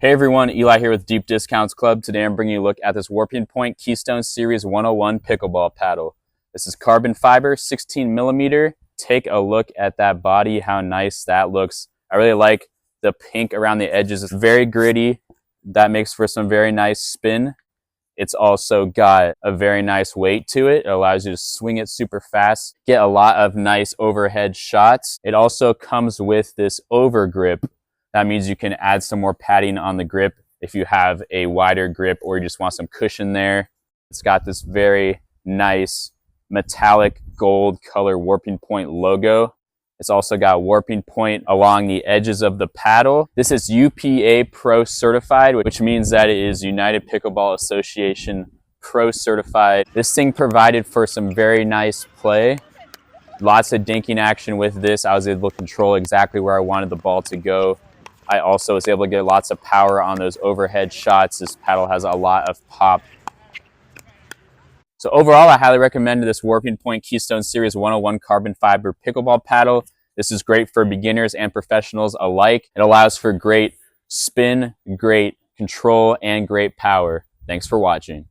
Hey everyone, Eli here with Deep Discounts Club. Today I'm bringing you a look at this Warping Point Keystone Series 101 pickleball paddle. This is carbon fiber, 16 millimeter. Take a look at that body, how nice that looks. I really like the pink around the edges. It's very gritty. That makes for some very nice spin. It's also got a very nice weight to it. It allows you to swing it super fast, get a lot of nice overhead shots. It also comes with this over grip. That means you can add some more padding on the grip if you have a wider grip or you just want some cushion there. It's got this very nice metallic gold color Warping Point logo. It's also got Warping Point along the edges of the paddle. This is UPA Pro certified, which means that it is United Pickleball Association Pro certified. This thing provided for some very nice play. Lots of dinking action with this. I was able to control exactly where I wanted the ball to go. I also was able to get lots of power on those overhead shots. This paddle has a lot of pop. So overall, I highly recommend this Warping Point Keystone Series 101 carbon fiber pickleball paddle. This is great for beginners and professionals alike. It allows for great spin, great control, and great power. Thanks for watching.